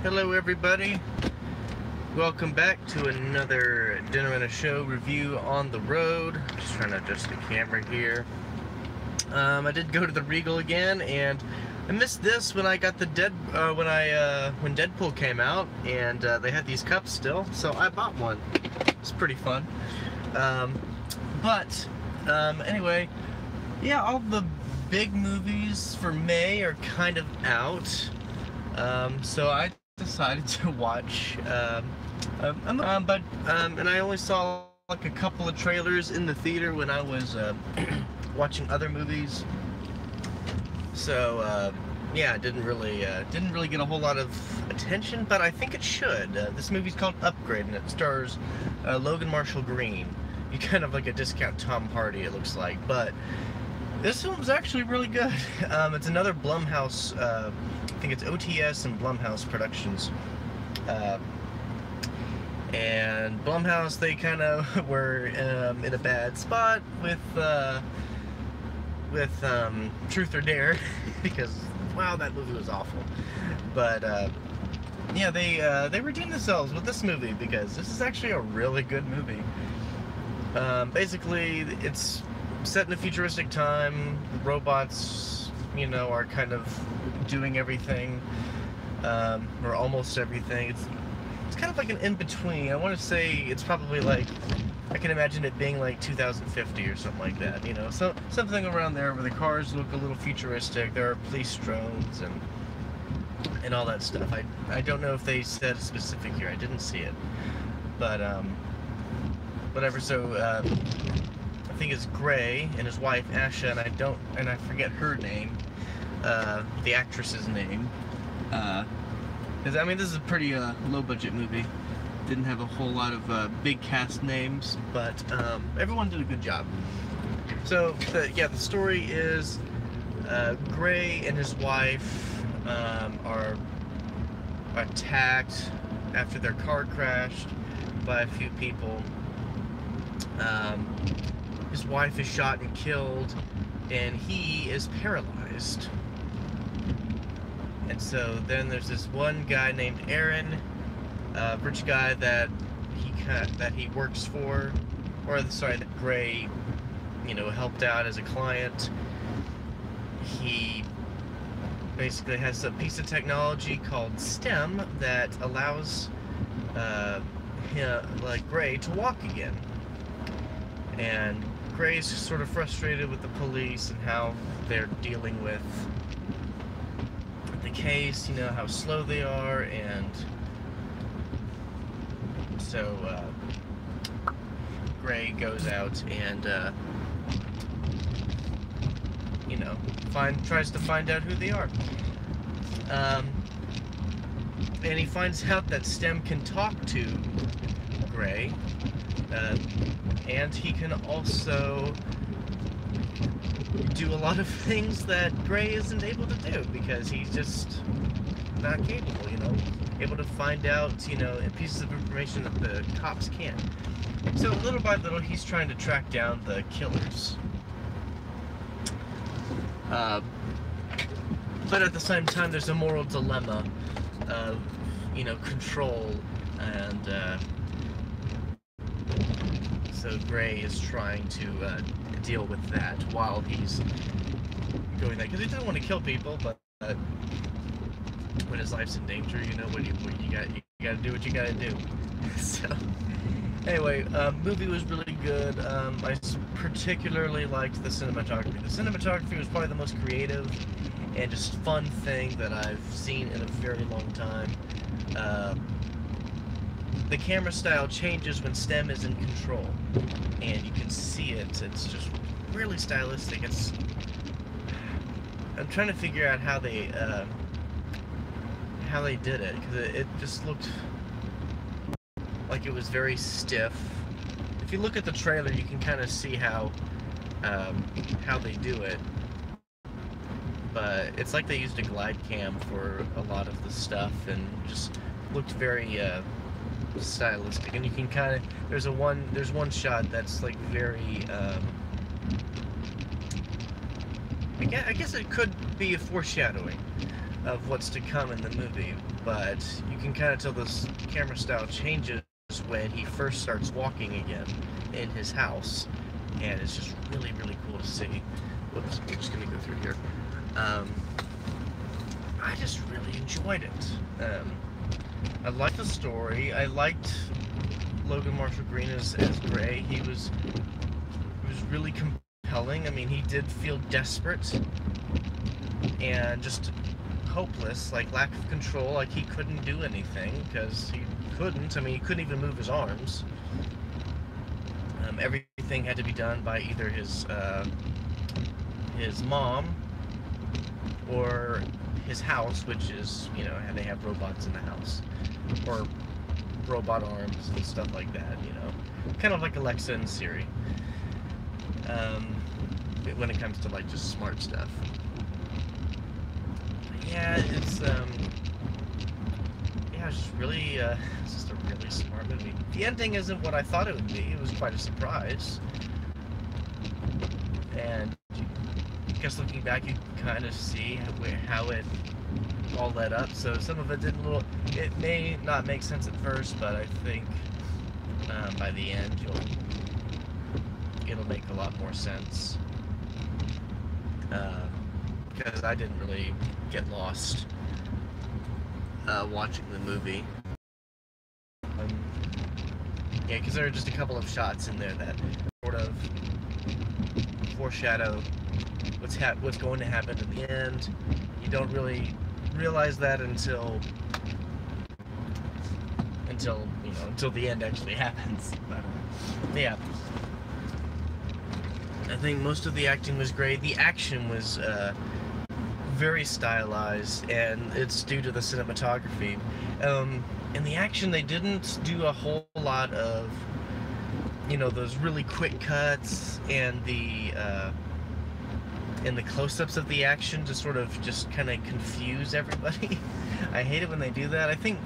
Hello everybody, welcome back to another Dinner and a Show review on the road. Just trying to adjust the camera here. I did go to the Regal again, and I missed this when I got the when Deadpool came out, and they had these cups still, so I bought one. It's pretty fun. Anyway, yeah, all the big movies for May are kind of out. So I decided to watch, and I only saw like a couple of trailers in the theater when I was watching other movies. So yeah, didn't really get a whole lot of attention, but I think it should. This movie's called Upgrade, and it stars Logan Marshall Green. You kind of like a discount Tom Hardy, it looks like, but this film's actually really good. It's another Blumhouse, I think it's OTS and Blumhouse Productions. And Blumhouse, they kind of were in a bad spot with Truth or Dare, because, wow, that movie was awful. But, yeah, they redeemed themselves with this movie, because this is actually a really good movie. Basically, it's set in a futuristic time. Robots, you know, are kind of doing everything, or almost everything. It's kind of like an in-between. I want to say it's probably like, I can imagine it being like 2050 or something like that, you know, so something around there where the cars look a little futuristic. There are police drones and all that stuff. I don't know if they said a specific year. I didn't see it, but whatever. So I think it's Gray and his wife Asha, and I forget her name, the actress's name, because I mean, this is a pretty low budget movie. Didn't have a whole lot of big cast names, but everyone did a good job. So the story is Gray and his wife are attacked after their car crashed by a few people. His wife is shot and killed, and he is paralyzed. And so then there's this one guy named Aaron, a rich guy that he works for, that Gray, you know, helped out as a client. He basically has a piece of technology called STEM that allows Gray to walk again. And Gray's sort of frustrated with the police and how they're dealing with the case, you know, how slow they are, and so Gray goes out and you know, tries to find out who they are. And he finds out that STEM can talk to Gray, and he can also do a lot of things that Gray isn't able to do, because he's just not capable, you know, able to find out, you know, pieces of information that the cops can't. So little by little, he's trying to track down the killers. But at the same time, there's a moral dilemma of, you know, control, and so Gray is trying to deal with that while he's going there, because he doesn't want to kill people, but when his life's in danger, you know, you gotta do what you gotta do. So anyway, movie was really good. I particularly liked the cinematography. The cinematography was probably the most creative and just fun thing that I've seen in a very long time. The camera style changes when STEM is in control, and you can see it. It's just really stylistic. I'm trying to figure out how they did it, because it just looked like it was very stiff. If you look at the trailer, you can kind of see how they do it, but it's like they used a glide cam for a lot of the stuff, and just looked very stylistic. And you can kind of, there's one shot that's like very I guess it could be a foreshadowing of what's to come in the movie, but you can kind of tell this camera style changes when he first starts walking again in his house, and it's just really, really cool to see. Whoops, I'm just gonna go through here. I just really enjoyed it. I liked the story. I liked Logan Marshall Green as Gray. He was really compelling. I mean, he did feel desperate and just hopeless, like lack of control, like he couldn't do anything because he couldn't. I mean, he couldn't even move his arms. Everything had to be done by either his mom or his house, which is, you know, they have robots in the house, or robot arms and stuff like that, you know, kind of like Alexa and Siri, when it comes to like just smart stuff. Yeah, it's just really, it's just a really smart movie. The ending isn't what I thought it would be. It was quite a surprise, and I guess looking back, you can kind of see how it all led up. So some of it it may not make sense at first, but I think by the end it'll make a lot more sense. Because I didn't really get lost watching the movie. Yeah, because there are just a couple of shots in there that sort of foreshadow what's going to happen in the end. You don't really realize that until the end actually happens. But yeah, I think most of the acting was great. The action was very stylized, and it's due to the cinematography. In the action, they didn't do a whole lot of, you know, those really quick cuts and the close-ups of the action to sort of just kind of confuse everybody. I hate it when they do that. I think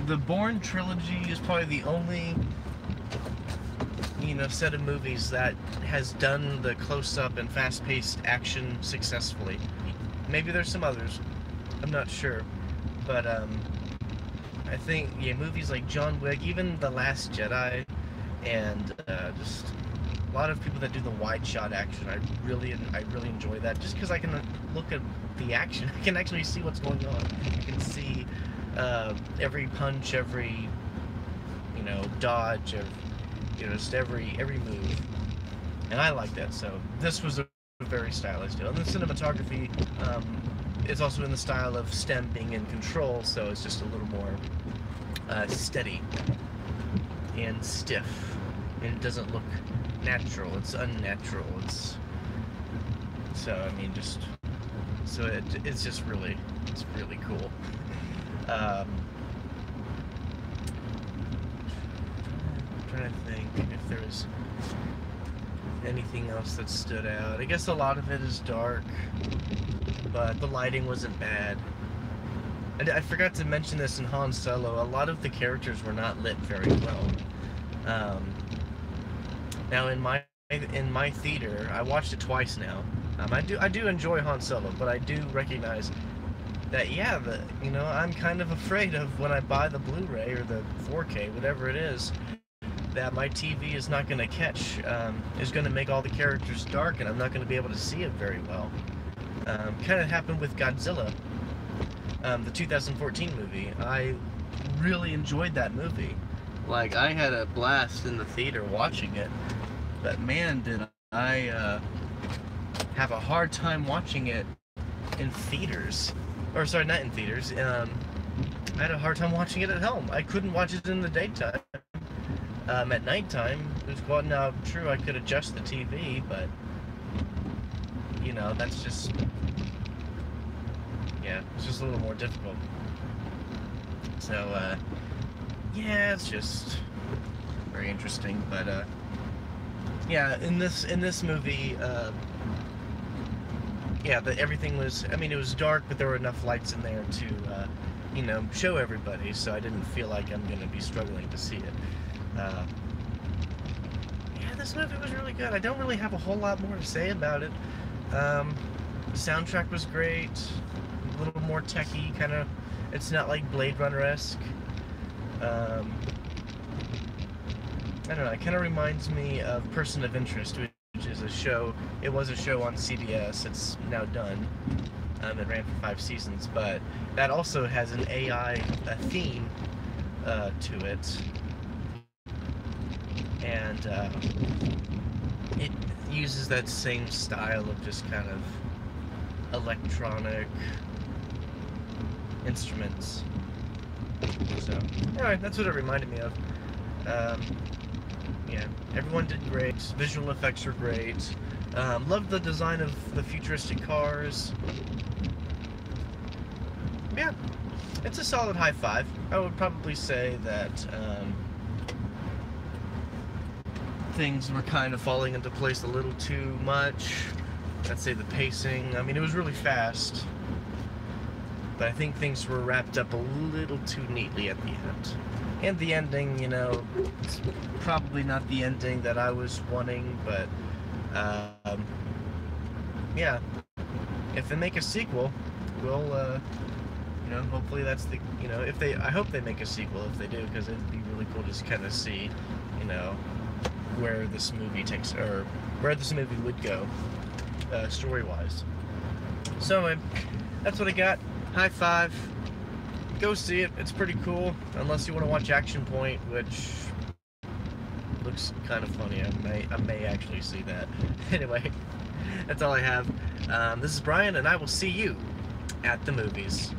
the Bourne trilogy is probably the only, you know, set of movies that has done the close-up and fast-paced action successfully. Maybe there's some others, I'm not sure, but I think, yeah, movies like John Wick, even The Last Jedi, and just a lot of people that do the wide shot action, I really enjoy that, just because I can look at the action. I can actually see what's going on. I can see every punch, every, you know, dodge, you know, just every move, and I like that. So this was a very stylized deal. And the cinematography is also in the style of STEM being in control, so it's just a little more steady and stiff, and it doesn't look natural. It's unnatural. It's so, I mean, just so it's just really, it's really cool. I'm trying to think if there was anything else that stood out. I guess a lot of it is dark, but the lighting wasn't bad. I forgot to mention this in Han Solo. A lot of the characters were not lit very well. Now in my theater, I watched it twice now. I do enjoy Han Solo, but I do recognize that, yeah, you know, I'm kind of afraid of when I buy the Blu-ray or the 4K, whatever it is, that my TV is not going to catch, is going to make all the characters dark, and I'm not going to be able to see it very well. Kind of happened with Godzilla, the 2014 movie. I really enjoyed that movie. Like, I had a blast in the theater watching it, but man, did I have a hard time watching it in theaters. Or, sorry, not in theaters. I had a hard time watching it at home. I couldn't watch it in the daytime. At nighttime, it was, well, now, true, I could adjust the TV, but, you know, that's just, yeah, it's just a little more difficult. So, yeah, it's just very interesting, but, yeah, in this movie, yeah, everything was, I mean, it was dark, but there were enough lights in there to, you know, show everybody, so I didn't feel like I'm going to be struggling to see it. Yeah, this movie was really good. I don't really have a whole lot more to say about it. The soundtrack was great. a little more techy, kind of. It's not like Blade Runner-esque. I don't know. It kind of reminds me of Person of Interest, which is a show. It was a show on CBS. It's now done. It ran for 5 seasons, but that also has an AI theme to it, and it uses that same style of just kind of electronic instruments. So, alright, that's what it reminded me of. Yeah, everyone did great. Visual effects were great. Loved the design of the futuristic cars. Yeah, it's a solid high 5. I would probably say that things were kind of falling into place a little too much. I'd say the pacing, I mean, it was really fast, but I think things were wrapped up a little too neatly at the end. And the ending, you know, it's probably not the ending that I was wanting, but yeah, if they make a sequel, we'll, you know, hopefully that's the, you know, if they, I hope they make a sequel if they do, because it'd be really cool to just kind of see, you know, where this movie takes, or where this movie would go, story-wise. So, that's what I got. High 5. Go see it. It's pretty cool. Unless you want to watch Action Point, which looks kind of funny. I may actually see that. Anyway, that's all I have. This is Brian, and I will see you at the movies.